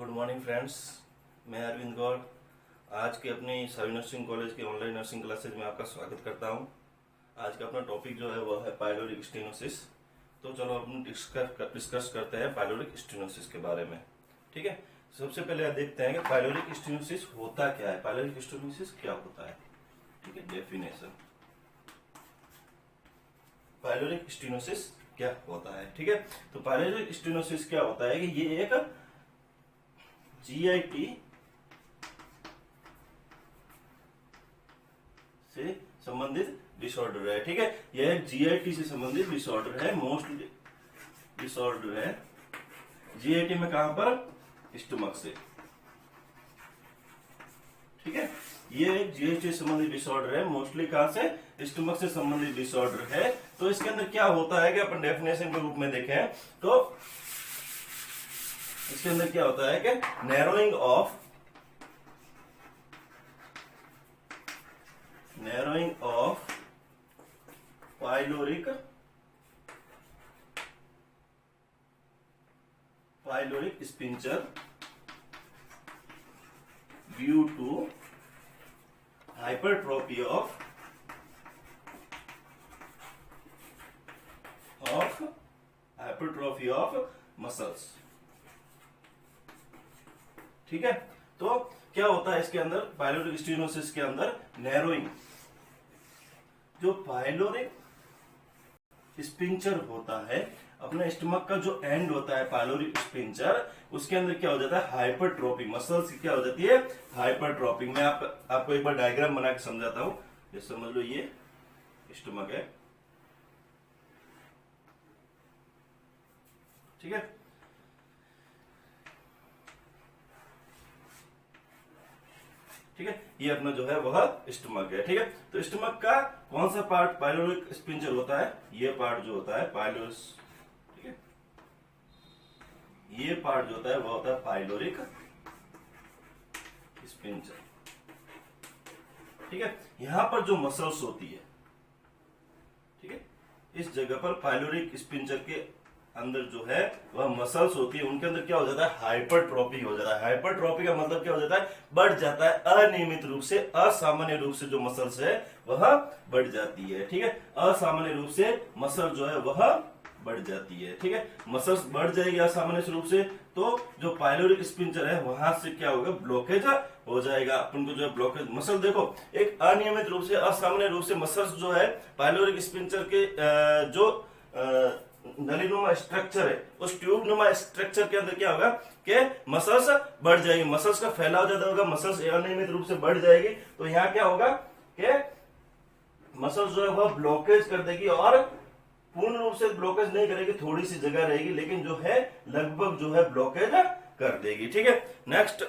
Good morning friends, मैं अरविंद गौड़। आज के अपनी सावी नर्सिंग कॉलेज के ऑनलाइन नर्सिंग क्लासेज में आपका स्वागत करता हूं। आज का अपना टॉपिक जो है वह है पाइलोरिक स्टेनोसिस। तो चलो अपन डिस्कस करते हैं पाइलोरिक स्टेनोसिस के बारे में। ठीक है, सबसे पहले आप देखते हैं कि पाइलोरिक स्टेनोसिस होता क्या है, पाइलोरिक स्टेनोसिस क्या होता है। ठीक है, डेफिनेशन पाइलोरिक स्टेनोसिस क्या होता है। ठीक है, तो पाइलोरिक स्टेनोसिस क्या होता है कि ये एक जीआईटी से संबंधित डिसऑर्डर है। ठीक है, यह एक जीआईटी से संबंधित डिसऑर्डर है, मोस्टली डिसऑर्डर है। जीआईटी में कहां पर, स्टमक से। ठीक है, ये एक जीआईटी से संबंधित डिसऑर्डर है, मोस्टली कहां से, स्टमक से संबंधित डिसऑर्डर है। तो इसके अंदर क्या होता है कि अपन डेफिनेशन के रूप में देखें तो इसके अंदर क्या होता है कि narrowing of pyloric sphincter due to hypertrophy of muscles. ठीक है, तो क्या होता है इसके अंदर, पाइलोरिक स्टेनोसिस के अंदर नैरोइंग, जो पाइलोरिक स्पिंचर होता है, अपने स्टमक का जो एंड होता है पाइलोरिक स्पिंचर, उसके अंदर क्या हो जाता है, हाइपरट्रोफी, मसल्स की क्या हो जाती है, हाइपरट्रोफी। मैं आपको एक बार डायग्राम बना के समझाता हूं। ये समझ लो, ये स्टमक है। ठीक है, ठीक है, ये अपना जो है वह स्टमक है। ठीक है, तो स्टमक का कौन सा पार्ट पाइलोरिक स्पिंचर होता है, ये पार्ट जो होता है पाइलोरिक। ठीक है, ये पार्ट जो होता है वह होता है पाइलोरिक स्पिंचर। ठीक है, यहां पर जो मसल्स होती है, ठीक है, इस जगह पर पाइलोरिक स्पिंचर के अंदर जो है वह मसल्स होती है, उनके अंदर क्या हो जाता है, हाइपरट्रोफी हो जाता है। हाइपरट्रोफी का मतलब क्या हो जाता है, बढ़ जाता है, अनियमित रूप से, असामान्य रूप से जो मसल्स है वह बढ़ जाती है। ठीक है, असामान्य रूप से मसल जो है वह बढ़ जाती है। ठीक है, मसल्स बढ़ जाएगी असामान्य रूप से, तो जो पाइलोरिक स्पिंचर है वहां से क्या होगा, ब्लॉकेज हो जाएगा। अपन को जो है ब्लॉकेज, मसल देखो, एक अनियमित रूप से, असामान्य रूप से मसल्स जो है पाइलोरिक स्पिंचर के जो नलीनुमा स्ट्रक्चर है, उस ट्यूब नुमा स्ट्रक्चर के अंदर क्या होगा कि मसल्स बढ़ जाएगी, मसल्स का फैलाव ज्यादा होगा, मसल्स अनियमित रूप से बढ़ जाएगी। तो यहाँ क्या होगा कि मसल्स जो है वह ब्लॉकेज कर देगी, और पूर्ण रूप से ब्लॉकेज नहीं करेगी, थोड़ी सी जगह रहेगी, लेकिन जो है लगभग जो है ब्लॉकेज कर देगी। ठीक है, नेक्स्ट।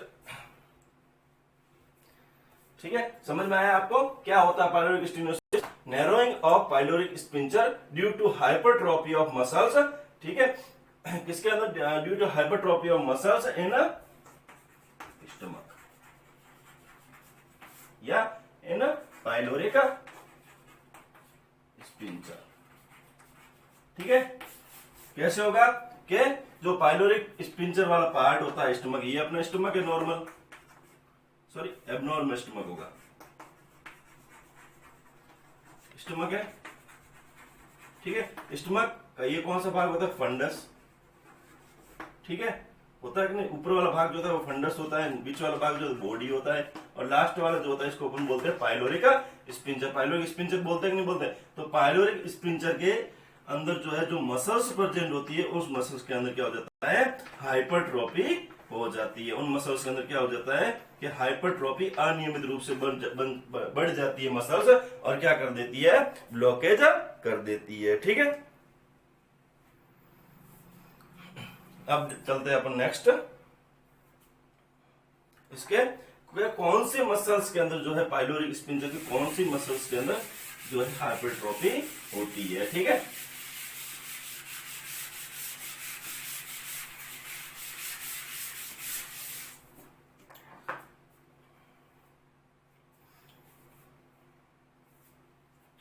ठीक है, समझ में आया आपको क्या होता है pyloric stenosis, narrowing of pyloric sphincter due to hypertrophy of muscles. ठीक है, किसके अंदर, due to hypertrophy of muscles in stomach या इन पाइलोरिक स्पिंचर। ठीक है, कैसे होगा कि जो पाइलोरिक स्पिंचर वाला पार्ट होता है स्टमक, ये अपना स्टमक है, नॉर्मल, सॉरी एबनॉर्मल स्टमक होगा, स्टमक है। ठीक है, स्टमक का ये कौन सा भाग होता है, फंडस। ठीक है, होता है कि नहीं, ऊपर वाला भाग जो होता है वो फंडस होता है, बीच वाला भाग जो बॉडी होता है, और लास्ट वाला जो होता है इसको अपन बोलते हैं पाइलोरिक स्पिंचर। पाइलोरिक स्पिंचर बोलते हैं कि नहीं बोलते, तो पाइलोरिक स्पिंचर के अंदर जो है जो मसल्स प्रेजेंट होती है, उस मसल्स के अंदर क्या हो जाता है, हाइपरट्रोफी हो जाती है। उन मसल्स के अंदर क्या हो जाता है कि हाइपरट्रोफी अनियमित रूप से बढ़ जाती है मसल्स, और क्या कर देती है, ब्लॉकेज कर देती है। ठीक है, अब चलते हैं अपन नेक्स्ट। इसके कौन सी मसल्स के अंदर जो है पाइलोरिक स्पिंचर की कौन सी मसल्स के अंदर जो है हाइपरट्रोफी होती है। ठीक है,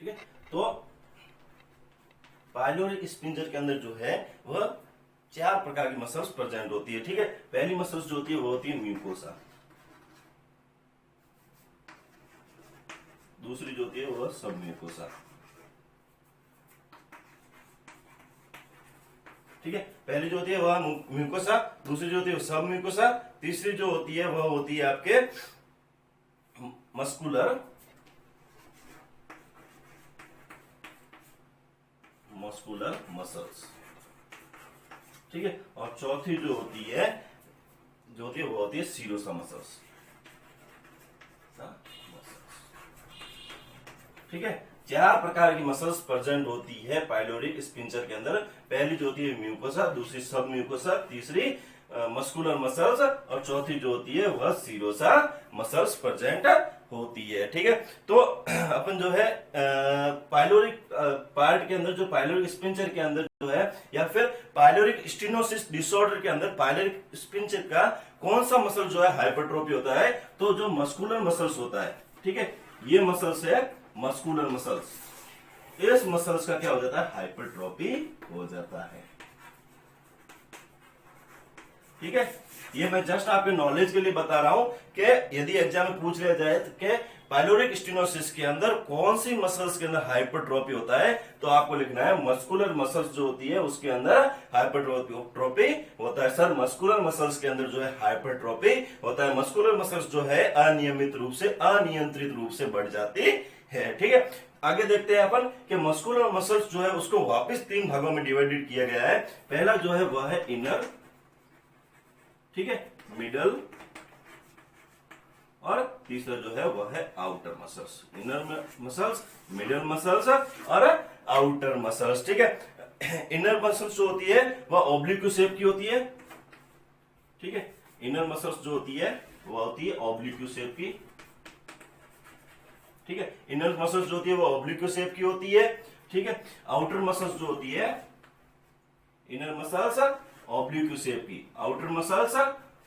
ठीक है, तो पाइलोरिक स्पिंचर के अंदर जो है वह चार प्रकार की मसल्स प्रेजेंट होती है। ठीक है, पहली मसल्स जो होती है वो होती है म्यूकोसा, दूसरी जो होती है वो सब म्यूकोसा। ठीक है, पहली जो होती है वह म्यूकोसा, दूसरी जो होती है सब म्यूकोसा, तीसरी जो होती है वह होती है आपके मस्कुलर मसल्स। ठीक है, और चौथी जो होती है वो होती है सीरोसा मसल्स। ठीक है, 4 प्रकार की मसल्स प्रेजेंट होती है पाइलोरिक स्पिंचर के अंदर। पहली जो होती है म्यूकोसा, दूसरी सब म्यूकोसा, तीसरी मस्कुलर मसल्स और चौथी जो होती है वह सीरोसा मसल्स प्रेजेंट होती है। ठीक है, तो अपन जो है पाइलोरिक पार्ट के अंदर, जो पाइलोरिक स्पिंचर के अंदर जो है, या फिर पाइलोरिक स्टेनोसिस डिसऑर्डर के अंदर पाइलोरिक स्पिंचर का कौन सा मसल जो है हाइपरट्रोफी होता है, तो जो मस्कुलर मसल्स होता है। ठीक है, ये मसल्स है मस्कुलर मसल्स, इस मसल्स का क्या हो जाता है, हाइपरट्रोफी हो जाता है। ठीक है, ये मैं जस्ट आपके नॉलेज के लिए बता रहा हूं कि यदि एग्जाम में पूछ लिया जाए कि पाइलोरिक स्टेनोसिस के अंदर कौन सी मसल्स के अंदर हाइपरट्रोफी होता है, तो आपको लिखना है मस्कुलर मसल्स जो होती है उसके अंदर हाइपरट्रोफी होता है। सर, मस्कुलर मसल्स के अंदर जो है हाइपरट्रोफी होता है। मस्कुलर मसल्स जो है अनियमित रूप से, अनियंत्रित रूप से बढ़ जाती है। ठीक है, आगे देखते हैं अपन कि मस्कुलर मसल्स जो है उसको वापस 3 भागों में डिवाइडेड किया गया है। पहला जो है वह है इनर, ठीक है, मिडल और तीसरा जो है वह है outer muscles. Inner muscles, middle muscles और आउटर मसल्स। ठीक है, इनर मसल्स जो होती है वह ऑब्लिक्यू शेप की होती है। ठीक है, इनर मसल्स जो होती है वह होती है ऑब्लिक्यू शेप की। ठीक है, इनर मसल्स जो होती है वो ऑब्लिक्यू शेप की होती है। ठीक है, आउटर मसल्स जो होती है, इनर मसल्स ऑब्लिक्यू शेप की, आउटर मसल्स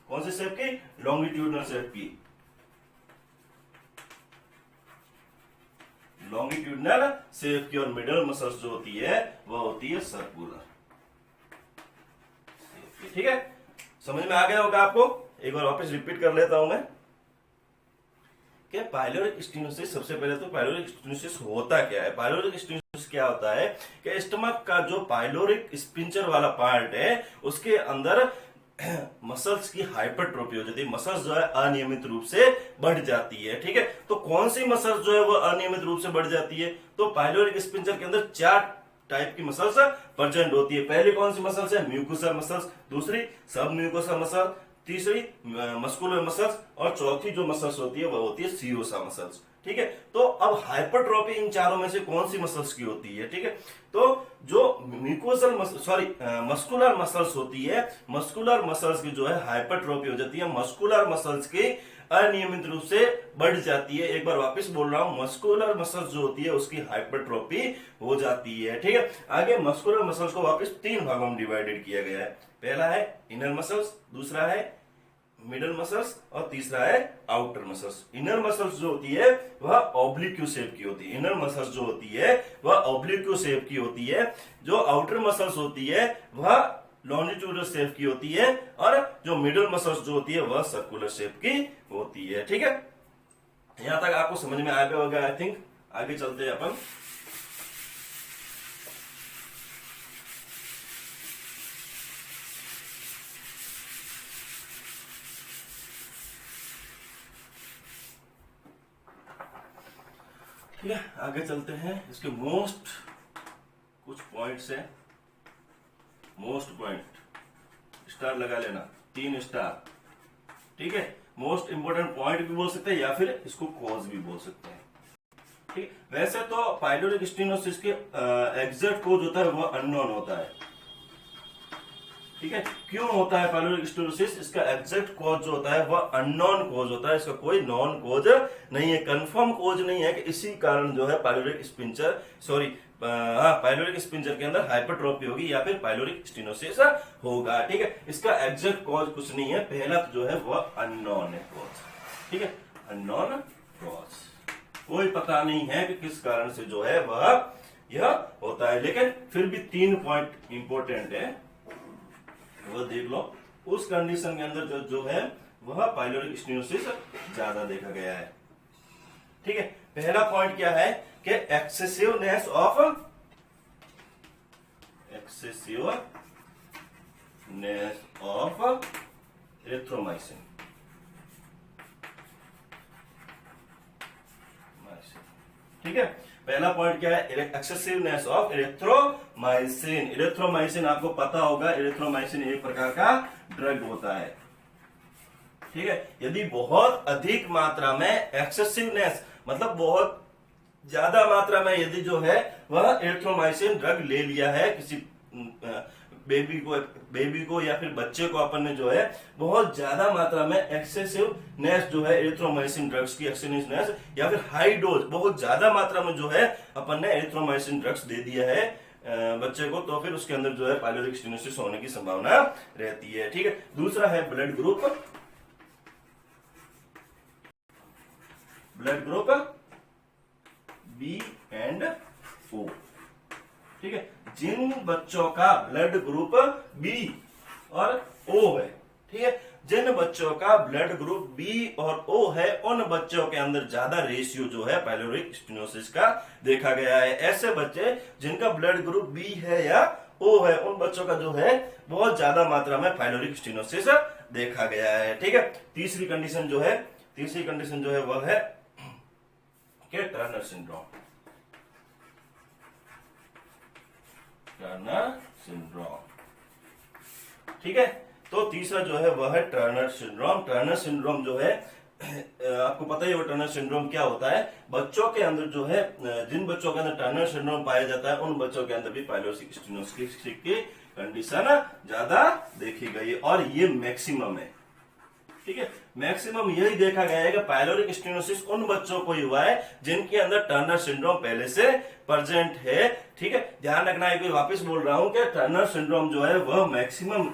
कौन से शेप की, लॉन्गिट्यूडनल शेप की, लॉन्गिट्यूडनल शेप की। और मिडल मसल्स जो होती है वह होती है सर्कुलर। ठीक है, समझ में आ गया होगा आपको। एक बार वापस रिपीट कर लेता हूं मैं कि पाइलोरिक स्टेनोसिस, सबसे पहले तो पाइलोरिक स्टेनोसिस होता क्या है। पाइलोरिक स्टेनोसिस क्या होता है कि स्टमक का जो पाइलोरिक स्पिंचर वाला पार्ट है उसके अंदर मसल्स की हाइपरट्रोफी हो जाती है, मसल्स जो है अनियमित रूप से बढ़ जाती है। ठीक है, तो कौन सी मसल्स जो है वो अनियमित रूप से बढ़ जाती है, तो पाइलोरिक स्पिंचर के अंदर 4 टाइप की मसल्स प्रेजेंट होती है। पहली कौन सी मसल्स है, म्यूकोसा मसल्स, दूसरी सब म्यूकोसा मसल, तीसरी मस्कुलर मसल्स और चौथी जो मसल्स होती है वह होती है सीरोसा मसल्स। ठीक है, तो अब हाइपरट्रोफी इन चारों में से कौन सी मसल्स की होती है। ठीक है, तो जो म्यूकोसल मस्कुलर मसल्स होती है, मस्कुलर मसल्स की जो है हाइपरट्रोफी हो जाती है, मस्कुलर मसल्स की अनियमित रूप से बढ़ जाती है। एक बार वापस बोल रहा हूं, मस्कुलर मसल्स जो होती है उसकी हाइपरट्रोफी हो जाती है। ठीक है, आगे मस्कुलर मसल्स को वापस 3 भागों में डिवाइडेड किया गया है। पहला है इनर मसल्स, दूसरा है मिडल मसल्स और तीसरा है आउटर मसल्स। इनर मसल्स जो होती है वह ऑब्लिक्यू शेप की होती है, इनर मसल्स जो होती है वह ऑब्लिक्यू शेप की होती है। जो आउटर मसल्स होती है वह लॉन्जिट्यूडल शेप की होती है और जो मिडल मसल्स जो होती है वह सर्कुलर शेप की होती है। ठीक है, यहां तक आपको समझ में आ गया होगा आई थिंक। आगे चलते हैं अपन। ठीक है, आगे चलते हैं। इसके मोस्ट कुछ पॉइंट्स है, मोस्ट पॉइंट स्टार लगा लेना, 3 स्टार। ठीक है, मोस्ट इंपोर्टेंट पॉइंट भी बोल सकते हैं या फिर इसको कॉज भी बोल सकते हैं। ठीक, वैसे तो पाइलोरिक स्टेनोसिस के एग्जैक्ट कॉज होता है वह अननोन होता है। ठीक है, क्यों होता है पाइलोरिक स्टेनोसिस, इसका एग्जैक्ट कॉज जो होता है वह अननोन कॉज होता है। इसका कोई नॉन कॉज नहीं है, कंफर्म कॉज नहीं है कि इसी कारण जो है पाइलोरिक स्पिंचर पाइलोरिक स्पिंचर के अंदर हाइपरट्रोफी होगी या फिर पाइलोरिक स्टेनोसिस होगा। ठीक है, इसका एग्जैक्ट कॉज कुछ नहीं है, पहला जो है वह अननोन है कॉज। ठीक है, अननोन कॉज, कोई पता नहीं है कि किस कारण से जो है वह यह होता है। लेकिन फिर भी 3 पॉइंट इंपोर्टेंट है, देख लो, उस कंडीशन के अंदर जो है वह पाइलोरिक स्टेनोसिस ज्यादा देखा गया है। ठीक है, पहला पॉइंट क्या है कि एक्सेसिवनेस ऑफ एरिथ्रोमाइसिन। ठीक है, पहला पॉइंट क्या है, एक्सेसिवनेस ऑफ एरिथ्रोमाइसिन। एरिथ्रोमाइसिन आपको पता होगा, एरिथ्रोमाइसिन एक प्रकार का ड्रग होता है। ठीक है, यदि बहुत अधिक मात्रा में, एक्सेसिवनेस मतलब बहुत ज्यादा मात्रा में यदि जो है वह एरिथ्रोमाइसिन ड्रग ले लिया है किसी बेबी को या फिर बच्चे को, अपन ने जो है बहुत ज्यादा मात्रा में एक्सेसिवनेस जो है एरिथ्रोमाइसिन ड्रग्स की एक्सेसिवनेस या फिर हाई डोज बहुत ज्यादा मात्रा में जो है अपन ने एरिथ्रोमाइसिन ड्रग्स दे दिया है बच्चे को, तो फिर उसके अंदर जो है पाइलोरिक स्टेनोसिस होने की संभावना रहती है। ठीक है, दूसरा है ब्लड ग्रुप बी एंड ओ। ठीक है, जिन बच्चों का ब्लड ग्रुप बी और ओ है, ठीक है, जिन बच्चों का ब्लड ग्रुप बी और ओ है उन बच्चों के अंदर ज्यादा रेशियो जो है पाइलोरिक स्टेनोसिस का देखा गया है। ऐसे बच्चे जिनका ब्लड ग्रुप बी है या ओ है उन बच्चों का जो है बहुत ज्यादा मात्रा में पाइलोरिक स्टेनोसिस देखा गया है। ठीक है, तीसरी कंडीशन जो है वह है टर्नर सिंड्रोम। ठीक है, तो तीसरा जो है वह है टर्नर सिंड्रोम। टर्नर सिंड्रोम जो है आपको पता ही है वो टर्नर सिंड्रोम क्या होता है। बच्चों के अंदर जो है, जिन बच्चों के अंदर टर्नर सिंड्रोम पाया जाता है उन बच्चों के अंदर भी पाइलोरिक स्टेनोसिस की कंडीशन ज्यादा देखी गई और ये मैक्सिमम है। ठीक है, मैक्सिमम यही देखा गया है कि पाइलोरिक स्टेनोसिस उन बच्चों को ही हुआ है जिनके अंदर टर्नर सिंड्रोम पहले से प्रेजेंट है। ठीक है, ध्यान रखना है कि वापस बोल रहा हूं कि टर्नर सिंड्रोम जो है वह मैक्सिमम,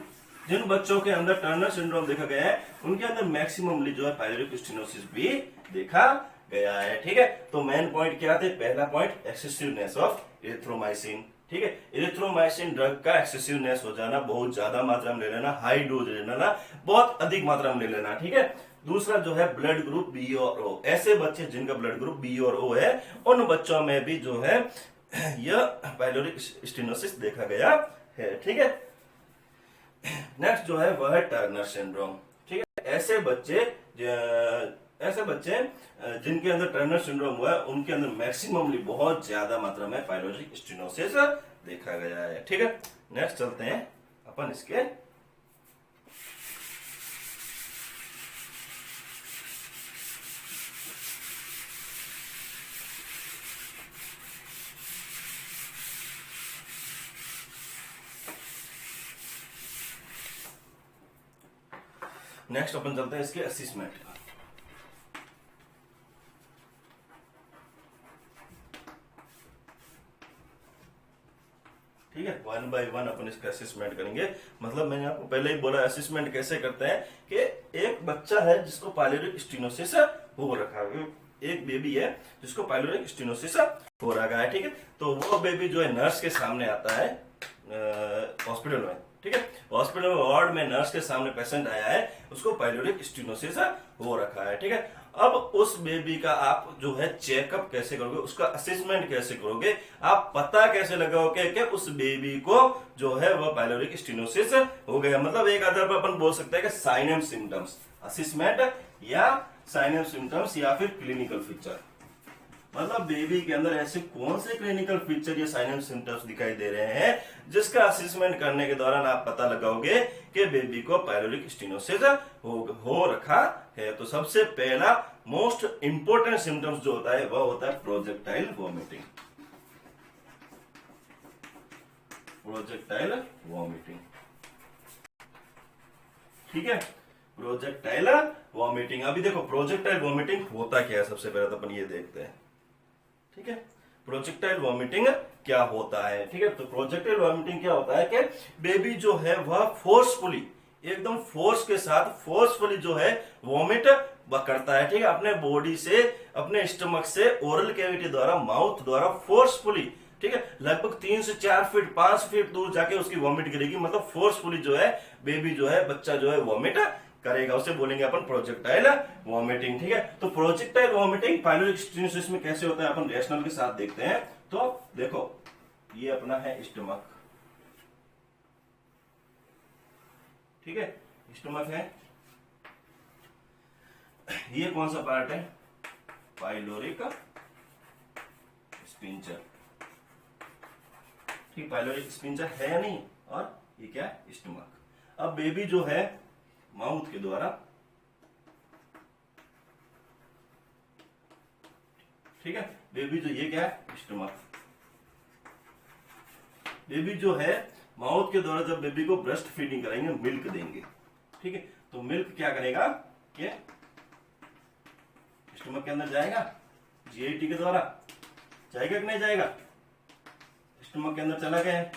जिन बच्चों के अंदर टर्नर सिंड्रोम देखा गया है उनके अंदर मैक्सिममली जो है पाइलोरिक स्टेनोसिस भी देखा गया है। ठीक है, तो मेन पॉइंट क्या थे, पहला पॉइंट एक्सेसिवनेस ऑफ एरिथ्रोमाइसिन। ठीक है, एरिथ्रोमाइसिन ड्रग का एक्सेसिवनेस हो जाना, बहुत ज्यादा मात्रा में ले लेना, हाई डोज ले लेना, बहुत अधिक मात्रा में ले लेना। ठीक है, दूसरा जो है ब्लड ग्रुप बी और ओ। ऐसे बच्चे जिनका ब्लड ग्रुप बी और ओ है उन बच्चों में भी जो है यह पाइलोरिक स्टेनोसिस देखा गया है। ठीक है, नेक्स्ट जो है वह है टर्नर सिंड्रोम। ठीक है, ऐसे बच्चे जिनके अंदर टर्नर सिंड्रोम हुआ है उनके अंदर मैक्सिममली बहुत ज्यादा मात्रा में पाइलोरिक स्टेनोसिस देखा गया है। ठीक है, नेक्स्ट चलते हैं अपन इसके नेक्स्ट अपन चलते हैं इसके असेसमेंट। ठीक है, वन बाय वन अपन इसका असेसमेंट करेंगे। मतलब मैंने आपको पहले ही बोला असेसमेंट कैसे करते हैं कि एक बच्चा है जिसको पाइलोरिक स्टेनोसिस हो रखा है, एक बेबी है जिसको पाइलोरिक स्टेनोसिस हो रखा है। ठीक है, तो वो बेबी जो है नर्स के सामने आता है हॉस्पिटल में। ठीक है, हॉस्पिटल में वार्ड में नर्स के सामने पेशेंट आया है, उसको पाइलोरिक स्टेनोसिस हो रखा है। ठीक है, अब उस बेबी का आप जो है चेकअप कैसे करोगे, उसका असेसमेंट कैसे करोगे, आप पता कैसे लगाओगे कि उस बेबी को जो है वह पाइलोरिक स्टेनोसिस हो गया। मतलब एक आधार पर अपन बोल सकते हैं कि साइन एंड सिम्टम्स, असेसमेंट या साइन एंड सिम्टम्स या फिर क्लिनिकल फीचर। मतलब बेबी के अंदर ऐसे कौन से क्लिनिकल फीचर या साइन एंड सिम्टम्स दिखाई दे रहे हैं जिसका असेसमेंट करने के दौरान आप पता लगाओगे कि बेबी को पाइलोरिक स्टेनोसिस हो रखा है। तो सबसे पहला मोस्ट इंपोर्टेंट सिम्टम्स जो होता है वह होता है प्रोजेक्टाइल वॉमिटिंग। प्रोजेक्टाइल वॉमिटिंग, ठीक है, प्रोजेक्टाइल वॉमिटिंग। अभी देखो प्रोजेक्टाइल वॉमिटिंग होता क्या है, सबसे पहले तो अपन ये देखते हैं। ठीक है, प्रोजेक्टाइल वॉमिटिंग क्या होता है। ठीक है, तो प्रोजेक्टाइल वॉमिटिंग क्या होता है कि बेबी जो है वह फोर्सफुली, एकदम फोर्स के साथ फोर्सफुली जो है वॉमिट करता है। ठीक है, अपने बॉडी से, अपने स्टमक से ओरल कैविटी द्वारा, माउथ द्वारा फोर्सफुली ठीक है, लगभग 3 से 4 फीट 5 फीट दूर जाके उसकी वॉमिट गिरेगी, मतलब फोर्सफुली जो है बेबी जो है बच्चा जो है वॉमिट करेगा, उसे बोलेंगे अपन प्रोजेक्टाइल वॉमिटिंग। ठीक है, तो प्रोजेक्टाइल वॉमिटिंग पाइलोरिक स्टेनोसिस में कैसे होता है अपन रैशनल के साथ देखते हैं। तो देखो ये अपना है स्टमक, ठीक है, स्टमक है, ये कौन सा पार्ट है, पाइलोरिक स्पिंचर, ठीक, पाइलोरिक स्पिंचर है या नहीं, और ये क्या है, स्टमक। अब बेबी जो है माउथ के द्वारा, ठीक है, बेबी जो ये क्या है, स्टमक, बेबी जो है माउथ के द्वारा जब बेबी को ब्रेस्ट फीडिंग कराएंगे, मिल्क देंगे, ठीक है, तो मिल्क क्या करेगा कि स्टमक के अंदर जाएगा, जीआईटी के द्वारा जाएगा कि नहीं जाएगा, स्टमक के अंदर चला गया है,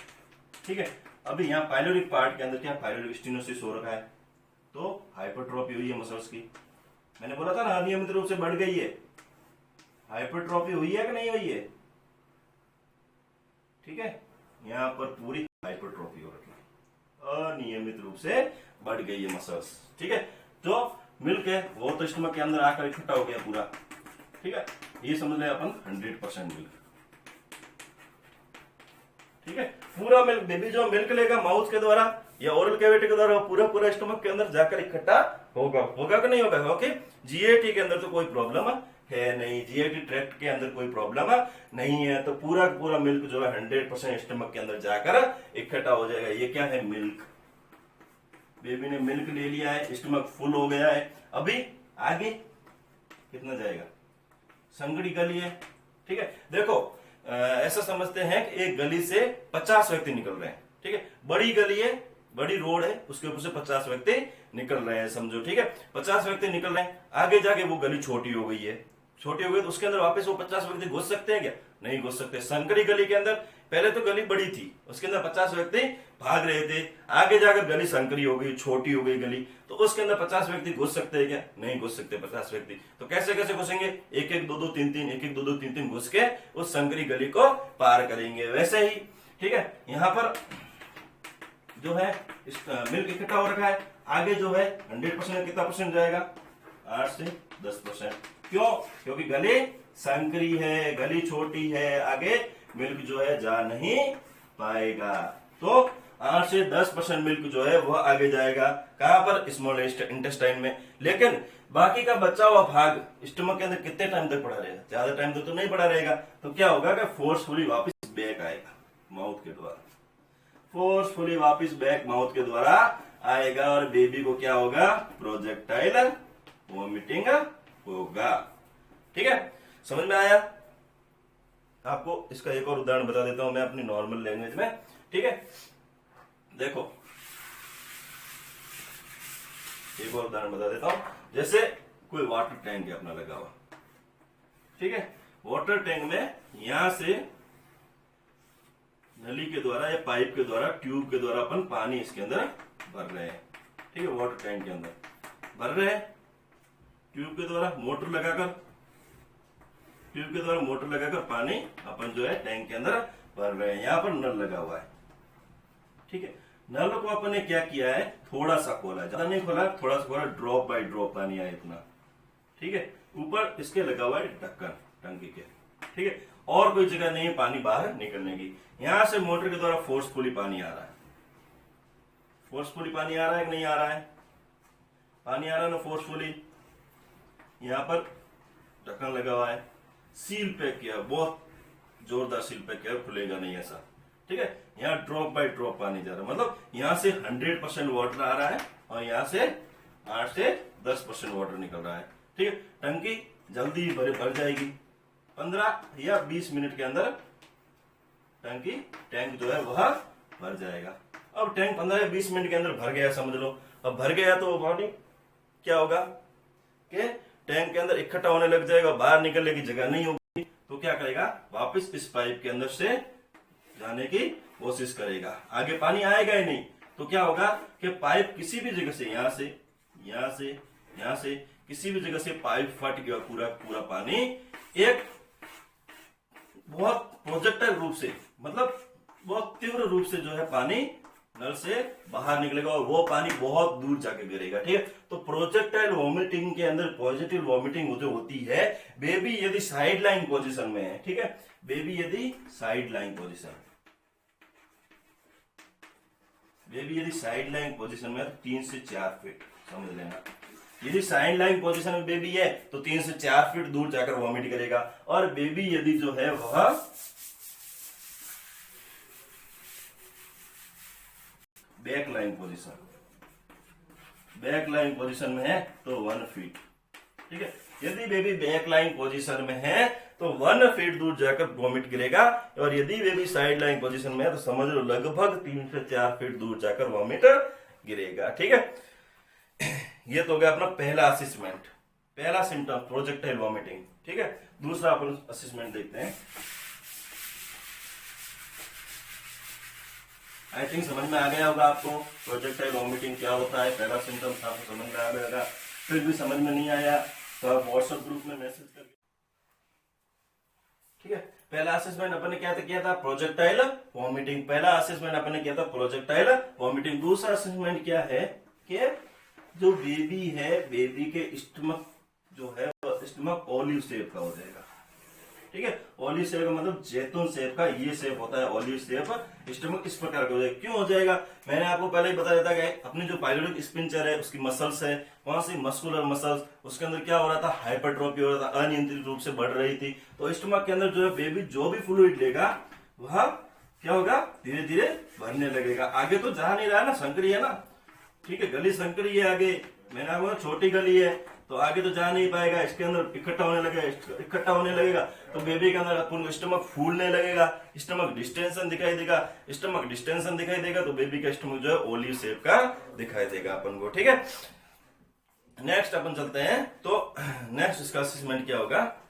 ठीक है। अभी यहाँ पाइलोरिक पार्ट के अंदर क्या पाइलोरिक स्टेनोसिस हो रखा है, तो हाइपरट्रॉफी हुई है मसल्स की, मैंने बोला था ना अनियमित रूप से बढ़ गई है, हाइपरट्रॉफी हुई है कि नहीं हुई है, ठीक है, यहाँ पर पूरी हाइपरट्रॉफी हो रखी है, अनियमित रूप से बढ़ गई है मसल्स, ठीक है। जो मिल्क है वो तो स्टमक के अंदर आकर इकट्ठा हो गया पूरा, ठीक है, ये समझ ले अपन 100% मिल्क, ठीक है, पूरा मिल्क बेबी जो मिल्क लेगा माउथ के द्वारा या ओरल कैविटी के द्वारा पूरा पूरा स्टमक के अंदर जाकर इकट्ठा होगा, होगा कि नहीं होगा, ओके। जीआईटी के अंदर तो कोई प्रॉब्लम है नहीं, जीआईटी ट्रैक्ट के अंदर कोई प्रॉब्लम नहीं है, तो पूरा पूरा मिल्क जो है 100% स्टमक के अंदर जाकर इकट्ठा हो जाएगा। ये क्या है, मिल्क, बेबी ने मिल्क ले लिया है, स्टमक फुल हो गया है। अभी आगे कितना जाएगा, संगड़ी गली है, ठीक है। देखो ऐसा समझते हैं कि एक गली से 50 व्यक्ति निकल रहे हैं, ठीक है, बड़ी गली है, बड़ी रोड है, उसके ऊपर से 50 व्यक्ति निकल रहे हैं, समझो, ठीक है, 50 व्यक्ति निकल रहे हैं, आगे जाके वो गली छोटी हो गई है, छोटी हो गई तो उसके अंदर वापस वो 50 व्यक्ति घुस सकते हैं क्या, नहीं घुस सकते। संकरी गली के अंदर पहले तो गली बड़ी थी, उसके अंदर 50 व्यक्ति भाग रहे थे, आगे जाकर गली संकरी हो गई, छोटी हो गई गली, तो उसके अंदर 50 व्यक्ति घुस सकते हैं क्या, नहीं घुस सकते 50 व्यक्ति। तो कैसे कैसे घुसेंगे, एक एक दो दो तीन तीन, एक एक दो दो तीन तीन घुस के उस संकरी गली को पार करेंगे। वैसे ही, ठीक है, यहाँ पर जो है मिल्क इकट्ठा हो रखा है, आगे जो है 100% कितना परसेंट जाएगा, 8 से 10%। क्यों, क्योंकि गली संकरी है, गली छोटी है, आगे मिल्क जो है जा नहीं पाएगा, तो 8 से 10% मिल्क जो है वह आगे जाएगा, कहां पर, स्मॉल इंटेस्टाइन में। लेकिन बाकी का बचा हुआ भाग स्टमक के अंदर कितने टाइम तक पड़ा रहेगा, ज्यादा टाइम तक तो नहीं पड़ा रहेगा, तो क्या होगा कि फोर्सफुली वापस बैक आएगा माउथ के द्वारा, फोर्सफुली वापस बैक माउथ के द्वारा आएगा, और बेबी को क्या होगा, प्रोजेक्टाइल वॉमिटिंग होगा, ठीक है, समझ में आया। आपको इसका एक और उदाहरण बता देता हूं मैं अपनी नॉर्मल लैंग्वेज में, ठीक है। देखो एक और उदाहरण बता देता हूं, जैसे कोई वाटर टैंक है अपना लगा हुआ, ठीक है, वाटर टैंक में यहां से नली के द्वारा या पाइप के द्वारा, ट्यूब के द्वारा अपन पानी इसके अंदर भर रहे हैं, ठीक है, वाटर टैंक के अंदर भर रहे हैं, ट्यूब के द्वारा मोटर लगाकर, ट्यूब के द्वारा मोटर लगाकर पानी अपन जो है टैंक के अंदर भर रहे हैं। यहाँ पर नल लगा हुआ है, ठीक है, नल को अपन ने क्या किया है, थोड़ा सा खोला, ज्यादा नहीं खोला, थोड़ा सा खोला, ड्रॉप बाय ड्रॉप पानी आया इतना, ठीक है। ऊपर इसके लगा हुआ है ढक्कन टंकी के, ठीक है, और कोई जगह नहीं है पानी बाहर निकलने की। यहां से मोटर के द्वारा फोर्सफुली पानी आ रहा है, फोर्सफुली पानी आ रहा है कि नहीं आ रहा है, पानी आ रहा है ना फोर्सफुली। यहां पर ढक्कन लगा हुआ है, सील पैक किया, बहुत जोरदार सील पैक किया, खुलेगा नहीं ऐसा, ठीक है। यहाँ ड्रॉप बाय ड्रॉप पानी जा रहा है, मतलब यहाँ से 100% वाटर आ रहा है और यहाँ से 8 से 10% वाटर निकल रहा है, ठीक है। टंकी जल्दी भर जाएगी, 15 या 20 मिनट के अंदर टैंक जो है वह भर जाएगा। अब टैंक 15 या 20 मिनट के अंदर भर गया समझ लो। अब भर गया तो पानी क्या होगा कि टैंक के अंदर इकट्ठा होने लग जाएगा, बाहर निकलने की जगह नहीं होगी, तो क्या करेगा, वापस इस पाइप के अंदर से जाने की कोशिश करेगा, आगे पानी आएगा ही नहीं, तो क्या होगा कि पाइप किसी भी जगह से, यहाँ से किसी भी जगह से पाइप फट गया, पूरा पूरा पानी एक बहुत प्रोजेक्टाइल रूप से, मतलब बहुत तीव्र रूप से जो है पानी नल से बाहर निकलेगा और वो पानी बहुत दूर जाके गिरेगा। ठीक है, तो प्रोजेक्टाइल वॉमिटिंग के अंदर पॉजिटिव वॉमिटिंग जो होती है, बेबी यदि साइड लाइन पोजिशन में है, ठीक है, बेबी यदि साइड लाइन पोजिशन, बेबी यदि साइड लाइन पोजिशन में 3 से 4 फीट, समझ लेना, यदि साइड लाइन पोजिशन में बेबी है तो 3 से 4 फीट दूर जाकर वॉमिट करेगा। और बेबी यदि जो है वह back line position, back line position में है तो 1 फीट। ठीक है, यदि बेबी बैक लाइन पोजिशन में है तो 1 फीट दूर जाकर वॉमिट गिरेगा, और यदि बेबी साइड लाइन पोजिशन में है तो समझ लो लगभग 3 से 4 फीट दूर जाकर वॉमिट गिरेगा। ठीक है, ये तो हो गया अपना पहला असेसमेंट, पहला सिम्टम प्रोजेक्टाइल वॉमिटिंग। ठीक है, दूसरा अपन असेसमेंट देखते हैं। आई थिंक समझ में आ गया होगा आपको प्रोजेक्टाइल वॉमिटिंग क्या होता है, पहला सिम्टम आपको समझ में आ गया होगा। फिर भी समझ में नहीं आया तो आप व्हाट्सएप ग्रुप में मैसेज करके। ठीक है, पहला असेसमेंट अपन ने क्या किया था, प्रोजेक्टाइल वॉमिटिंग, पहला असेसमेंट अपन ने किया था प्रोजेक्टाइल वॉमिटिंग। दूसरा असेसमेंट क्या है कि जो बेबी है, बेबी के स्टमक जो है स्टमक ऑलिव शेप का हो जाएगा। ठीक है, ऑलिव शेप का मतलब जैतून शेप का ये शेप होता है, ऑलिव शेप। स्टमक इस प्रकार का हो जाएगा। क्यों हो जाएगा, मैंने आपको पहले ही बताया था कि अपनी जो पाइलोरिक स्पिंचर है उसकी मसल्स है, वहां से मस्कुलर मसल्स, उसके अंदर क्या हो रहा था, हाइपरट्रोफी हो रहा था, अनियंत्रित रूप से बढ़ रही थी। तो स्टमक के अंदर जो है बेबी जो भी फ्लूइड लेगा वह क्या होगा, धीरे धीरे भरने लगेगा। आगे तो जा नहीं रहा है ना, संकरी है ना, ठीक है, गली संकरी है, आगे मैंने आपको छोटी गली है तो आगे तो जा नहीं पाएगा, इसके अंदर इकट्ठा होने लगेगा तो बेबी के अंदर अपन को स्टमक फूलने लगेगा, स्टमक डिस्टेंशन दिखाई देगा, स्टमक डिस्टेंशन दिखाई देगा तो बेबी का स्टमक जो है ओलिव शेप का दिखाई देगा अपन को। ठीक है, नेक्स्ट अपन चलते हैं, तो नेक्स्ट इसका असेसमेंट क्या होगा,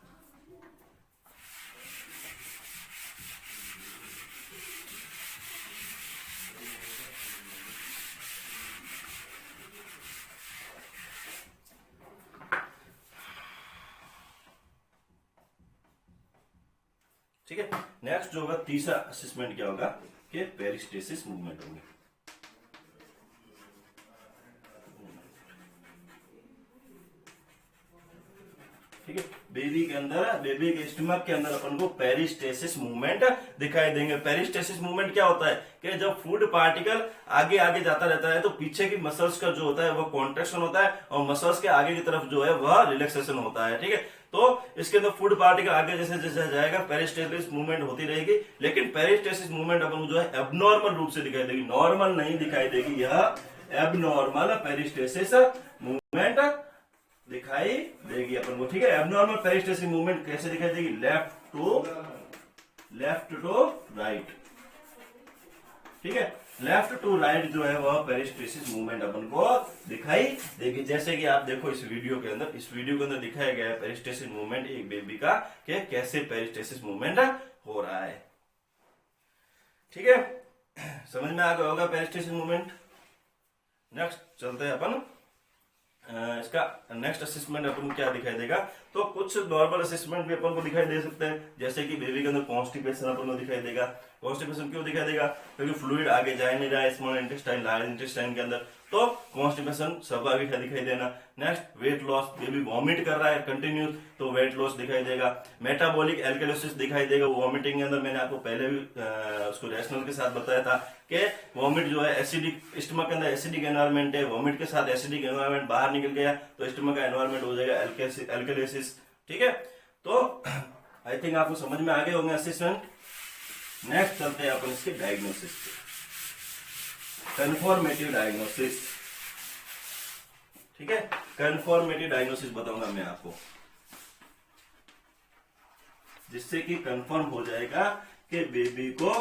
ठीक है। नेक्स्ट जो होगा तीसरा असेसमेंट क्या होगा कि पेरिस्टेसिस मूवमेंट होंगे। ठीक है, बेबी के अंदर, बेबी के स्टमक के अंदर अपन को पेरिस्टेसिस मूवमेंट दिखाई देंगे। पेरिस्टेसिस मूवमेंट क्या होता है कि जब फूड पार्टिकल आगे आगे जाता रहता है तो पीछे की मसल्स का जो होता है वह कॉन्ट्रैक्शन होता है और मसल्स के आगे की तरफ जो है वह रिलैक्सेशन होता है। ठीक है, तो इसके अंदर फूड पार्टिकल आगे जैसे जैसे जाएगा पेरिस्टेसिस मूवमेंट होती रहेगी, लेकिन पेरिस्टेसिस मूवमेंट अपन जो है एबनॉर्मल रूप से दिखाई देगी, नॉर्मल नहीं दिखाई देगी, यह एबनॉर्मल पेरिस्टेसिस मूवमेंट दिखाई देगी अपन को। ठीक है, एबनॉर्मल पेरिस्टेसिस मूवमेंट कैसे दिखाई देगी, लेफ्ट टू राइट। ठीक है, लेफ्ट टू राइट जो है वह पेरिस्टेसिस मूवमेंट अपन को दिखाई देगी। जैसे कि आप देखो इस वीडियो के अंदर दिखाया गया है पेरिस्टेसिस मूवमेंट एक बेबी का, कि कैसे पेरिस्टेसिस मूवमेंट हो रहा है। ठीक है, समझ में आ गया होगा पेरिस्टेसिस मूवमेंट। नेक्स्ट चलते हैं अपन, इसका नेक्स्ट असेसमेंट अपन को क्या दिखाई देगा, तो कुछ नॉर्मल असेसमेंट भी अपन को दिखाई दे सकते हैं, जैसे कि बेबी के अंदर कॉन्स्टिपेशन अपन को दिखाई देगा। कॉन्स्टिपेशन क्यों दिखाई देगा, क्योंकि फ्लूइड आगे जा नहीं रहा है स्मॉल इंटेस्टाइन, लार्ज इंटेस्टाइन के अंदर, तो कॉन्स्टिपेशन स्वाभाविक दिखाई देना। Next weight loss, baby vomit कर रहा है कंटिन्यूस तो वेट लॉस दिखाई देगा। मेटाबॉलिक एल्कलोसिस दिखाई देगा वॉमिटिंग के अंदर, मैंने आपको पहले भी उसको रैशनल के साथ बताया था कि वॉमिट जो है एसिडिक, स्टमक के अंदर एसिडिक एनवायरमेंट है, वॉमिट के साथ एसिडिक एनवायरमेंट बाहर निकल गया तो स्टमक का एनवायरमेंट हो जाएगा एल्कलोसिस। ठीक है, तो आई थिंक आपको समझ में आ गए होंगे असेसमेंट। नेक्स्ट चलते हैं अपन इसके डायग्नोसिस पे, कन्फॉर्मेटिव डायग्नोसिस। ठीक है, कन्फॉर्मेटिव डायग्नोसिस बताऊंगा मैं आपको, जिससे कि कंफर्म हो जाएगा कि बेबी को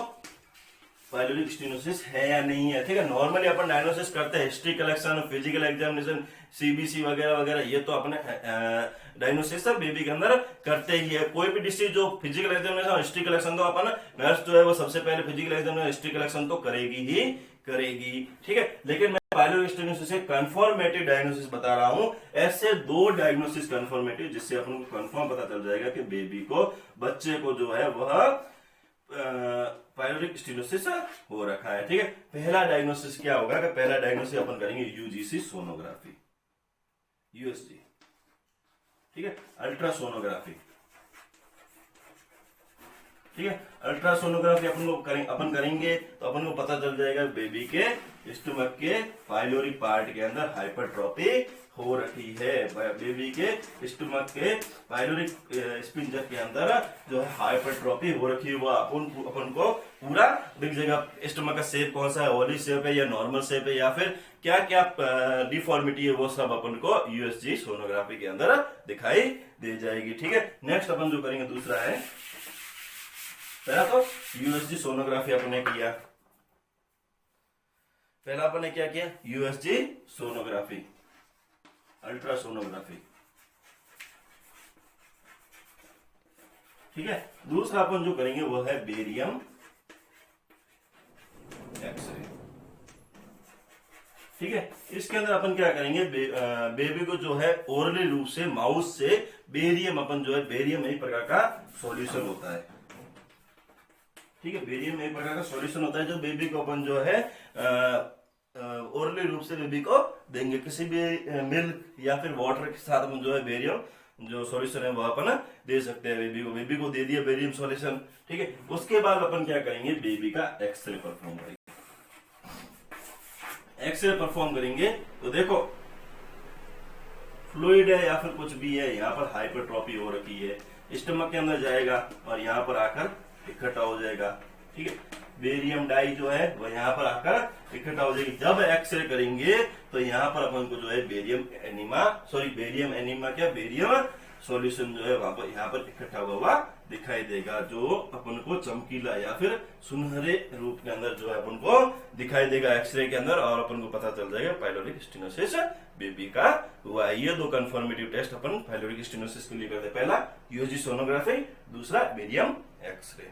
पाइलोरिक स्टेनोसिस है या नहीं है। ठीक है, नॉर्मली अपन डायग्नोसिस करते हैं history collection, physical examination, CBC वगैरह वगैरह, ये तो अपने डायग्नोसिस बेबी के अंदर करते ही है। कोई भी डिसीज जो फिजिकल एग्जामिनेशन, हिस्ट्री कलेक्शन, तो अपन नर्स जो है वो सबसे पहले फिजिकल एग्जामिनेशन, हिस्ट्री कलेक्शन तो करेगी ही करेगी। ठीक है, लेकिन पाइलोरिक स्टेनोसिस से कंफर्मेटिव डायग्नोसिस बता रहा हूं। ऐसे 2 डायग्नोसिस कंफर्मेटिव जिससे अपन को कंफर्म पता चल जाएगा कि बेबी को, बच्चे को जो है वह पाइलोरिक स्टेनोसिस हो रखा है। ठीक है, पहला डायग्नोसिस क्या होगा कि पहला डायग्नोसिस अपन करेंगे यूजीसी सोनोग्राफी, यूएसजी। ठीक है, अल्ट्रासोनोग्राफी। ठीक है, अल्ट्रासोनोग्राफी अपन करेंगे तो अपन को पता चल जाएगा बेबी के स्टमक के पाइलोरी पार्ट के अंदर हाइपरट्रॉफी हो रखी है। बेबी के स्टमक के पाइलोरिक स्पिंजर के अंदर जो है हाइपरट्रॉफी हो रखी है, वो अपन को पूरा दिख जाएगा। स्टमक का शेप कौन सा है, ओवली शेप है या नॉर्मल शेप है या फिर क्या क्या डिफॉर्मिटी है, वो सब अपन को यूएसजी सोनोग्राफी के अंदर दिखाई दे जाएगी। ठीक है, नेक्स्ट अपन जो करेंगे दूसरा है, पहला तो यूएसजी सोनोग्राफी अपने किया। पहला अपने क्या किया, यूएसजी सोनोग्राफी, अल्ट्रासोनोग्राफी। ठीक है, दूसरा अपन जो करेंगे वो है बेरियम एक्सरे। ठीक है, इसके अंदर अपन क्या करेंगे, बेबी को जो है ओरली रूप से माउथ से बेरियम, अपन जो है बेरियम एक प्रकार का सॉल्यूशन होता है। ठीक है, बेरियम एक प्रकार का सॉल्यूशन होता है जो बेबी को अपन जो है ओरली रूप से बेबी को देंगे। किसी भी मिल्क या फिर वाटर के साथ अपन जो है बेरियम जो सॉल्यूशन है वो अपन दे सकते हैं बेबी को। बेबी को दे दिया बेरियम सॉल्यूशन। ठीक है, उसके बाद अपन क्या करेंगे, बेबी का एक्सरे परफॉर्म करेंगे। एक्सरे परफॉर्म करेंगे तो देखो फ्लूइड है या फिर कुछ भी है, यहाँ पर हाइपरट्रॉफी हो रखी है, स्टमक के अंदर जाएगा और यहाँ पर आकर इकट्ठा हो जाएगा। ठीक है, बेरियम डाई जो है वो यहाँ पर आकर इकट्ठा हो जाएगी। जब एक्सरे करेंगे तो यहाँ पर अपन को जो है बेरियम सॉल्यूशन जो है वहां पर यहाँ पर इकट्ठा हुआ दिखाई देगा, जो अपन को चमकीला या फिर सुनहरे रूप के अंदर जो है अपन को दिखाई देगा एक्सरे के अंदर, और अपन को पता चल जाएगा पाइलोरिक स्टेनोसिस बेबी का हुआ। ये 2 कंफर्मेटिव टेस्ट अपन पाइलोरिक स्टेनोसिस के लिए करते हैं। पहला यूएसजी सोनोग्राफी, दूसरा बेरियम एक्सरे।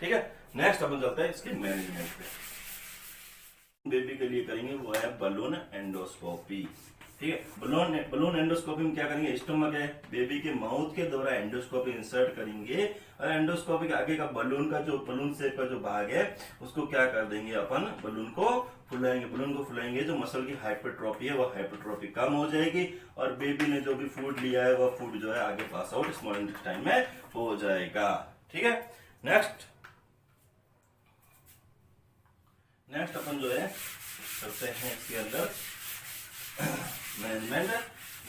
ठीक है, नेक्स्ट अपन चलते हैं इसके मैनेजमेंट पे। बेबी के लिए करेंगे वो है बलून एंडोस्कोपी। ठीक है, बलून एंडोस्कोपी में क्या करेंगे, स्टमक है, बेबी के माउथ के द्वारा एंडोस्कोपी इंसर्ट करेंगे और एंडोस्कोपी के आगे का बलून शेप का जो भाग है उसको क्या कर देंगे, अपन बलून को फुलाएंगे। जो मसल की हाइपरट्रॉफी है वो हाइपरट्रॉफी कम हो जाएगी और बेबी ने जो भी फूड लिया है वह फूड जो है आगे पास आउट स्मॉल इंटेस्टाइन में हो जाएगा। ठीक है, नेक्स्ट अपन जो है करते हैं इसके अंदर मैनेजमेंट,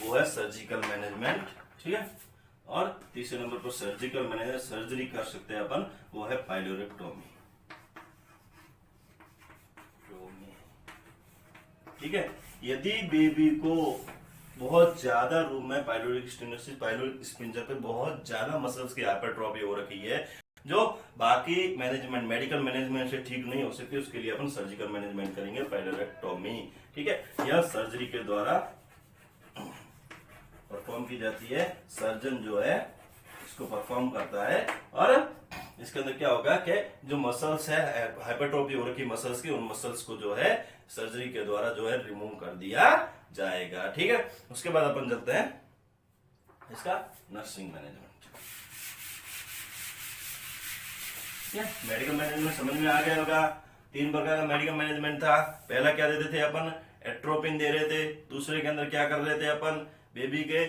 वो है सर्जिकल मैनेजमेंट। ठीक है, और तीसरे नंबर पर सर्जिकल मैनेजमेंट, सर्जरी कर सकते हैं अपन, वो है पाइलोरेक्टोमी। ठीक है, यदि बेबी को बहुत ज्यादा रूम में पाइलोरिक स्पिंजर पे बहुत ज्यादा मसल्स की हाइपरट्रॉफी हो रखी है जो बाकी मेडिकल मैनेजमेंट से ठीक नहीं हो सकती, उसके लिए अपन सर्जिकल मैनेजमेंट करेंगे, पाइलोरेक्टोमी। ठीक है, यह सर्जरी के द्वारा परफॉर्म की जाती है। सर्जन जो है इसको परफॉर्म करता है और इसके अंदर क्या होगा कि जो मसल्स है हाइपरट्रॉफी हो रखी मसल्स की, उन मसल्स को जो है सर्जरी के द्वारा जो है रिमूव कर दिया जाएगा। ठीक है, उसके बाद अपन चलते हैं इसका नर्सिंग मैनेजमेंट। मेडिकल मैनेजमेंट समझ में आ गया होगा। 3 प्रकार का मेडिकल मैनेजमेंट था। पहला क्या देते थे अपन, एट्रोपिन दे रहे थे। दूसरे के अंदर क्या कर रहे थे अपन, बेबी के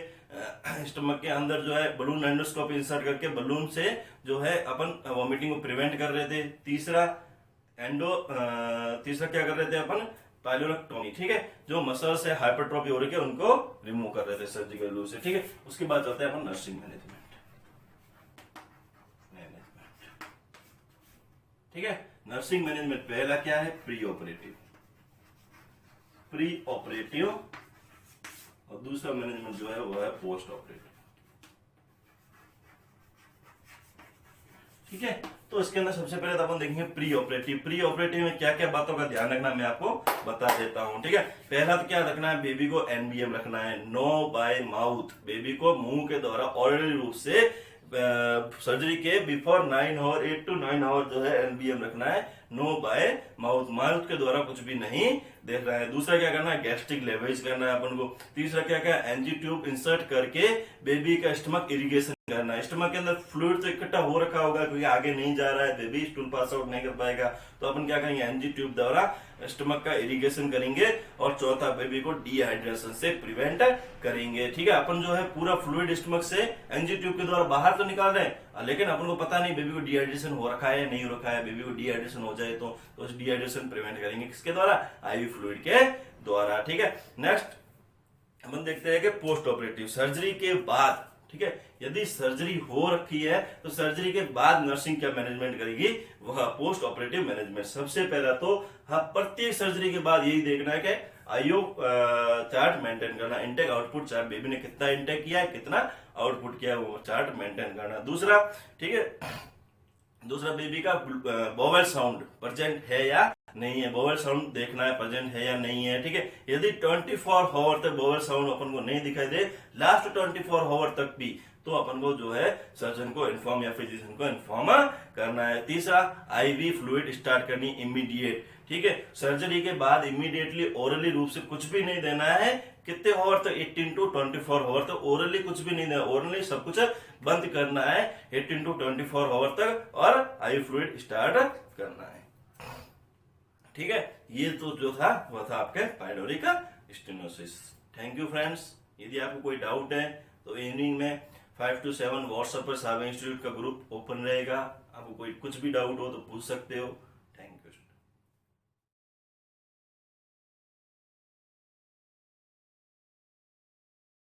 स्टमक के अंदर जो है बलून एंडोस्कोपी इंसर्ट करके बलून से जो है अपन वॉमिटिंग को प्रिवेंट कर रहे थे। तीसरा क्या कर रहे थे अपन, पाइलोरेक्टोमी। ठीक है, जो मसल्स है हाइपरट्रॉफी हो रही है उनको रिमूव कर रहे थे सर्जिकल रूप से। ठीक है, उसके बाद चलते हैं अपन नर्सिंग मैनेजमेंट। ठीक है, नर्सिंग मैनेजमेंट पहला क्या है, प्री ऑपरेटिव और दूसरा मैनेजमेंट जो है वो है पोस्ट ऑपरेटिव। ठीक है, तो इसके अंदर सबसे पहले तो अपन देखेंगे प्री ऑपरेटिव में क्या क्या बातों का ध्यान रखना मैं आपको बता देता हूं। ठीक है, पहला तो क्या रखना है, बेबी को एनबीएम रखना है, नो बाय माउथ। बेबी को मुंह के द्वारा ऑरल रूप से सर्जरी के बिफोर 9 आवर 8 to 9 आवर जो है एनबीएम रखना है। नो बाय माउथ, माउथ के द्वारा कुछ भी नहीं देना है। दूसरा क्या करना है, गैस्ट्रिक लेवरेज करना है अपन को। तीसरा क्या क्या, एनजी ट्यूब इंसर्ट करके बेबी का स्टमक इरिगेशन करना है। स्टमक के अंदर फ्लूइड तो इकट्ठा हो रखा होगा क्योंकि आगे नहीं जा रहा है, बेबी स्टूल पास आउट नहीं कर पाएगा, तो अपन क्या करेंगे, एनजी ट्यूब द्वारा स्टमक का इरिगेशन करेंगे। और चौथा, बेबी को डिहाइड्रेशन से प्रिवेंट करेंगे। ठीक है, अपन जो है पूरा फ्लूइड स्टमक से एनजी ट्यूब के द्वारा बाहर तो निकाल रहे हैं, लेकिन अपन को पता नहीं बेबी को डिहाइड्रेशन हो रखा है या नहीं हो रखा है। बेबी को डिहाइड्रेशन हो जाए तो उस डिहाइड्रेशन प्रिवेंट करेंगे किसके द्वारा, आईवी फ्लूइड के द्वारा। ठीक है, नेक्स्ट अपन देखते हैं कि पोस्ट ऑपरेटिव, सर्जरी के बाद। ठीक है, यदि सर्जरी हो रखी है तो सर्जरी के बाद नर्सिंग क्या मैनेजमेंट करेगी, वह पोस्ट ऑपरेटिव मैनेजमेंट। सबसे पहला तो हाँ, प्रत्येक सर्जरी के बाद यही देखना है कि आईओ चार्ट मेंटेन करना, इनटेक आउटपुट चार्ट, बेबी ने कितना इनटेक किया है, कितना आउटपुट किया है, वो चार्ट मेंटेन करना। दूसरा, ठीक है, दूसरा बेबी का बॉवेल साउंड प्रेजेंट है या नहीं है, बॉवेल साउंड देखना है प्रेजेंट है या नहीं है। ठीक है, यदि 24 आवर तक बॉवेल साउंड अपन को नहीं दिखाई दे, लास्ट 24 आवर तक भी, तो अपन को जो है सर्जन को इन्फॉर्म या फिजिशियन को इन्फॉर्म करना है। तीसरा, आईवी फ्लूइड स्टार्ट करनी इमीडिएट। ठीक है, सर्जरी के बाद इमीडिएटली ओरली रूप से कुछ भी नहीं देना है। कितने आवर तक, 18 to 24 आवर तक ओरली कुछ भी नहीं देना, ओरली सब कुछ बंद करना है 18 to 24 आवर तक, और आईवी फ्लूइड स्टार्ट करना है। ठीक है, ये तो जो था वह था आपके pyloric stenosis. Thank you friends. यदि आपको कोई डाउट है तो इवनिंग में 5 to 7 व्हाट्सएप पर सावे इंस्टीट्यूट का ग्रुप ओपन रहेगा। आपको कोई कुछ भी डाउट हो तो पूछ सकते हो।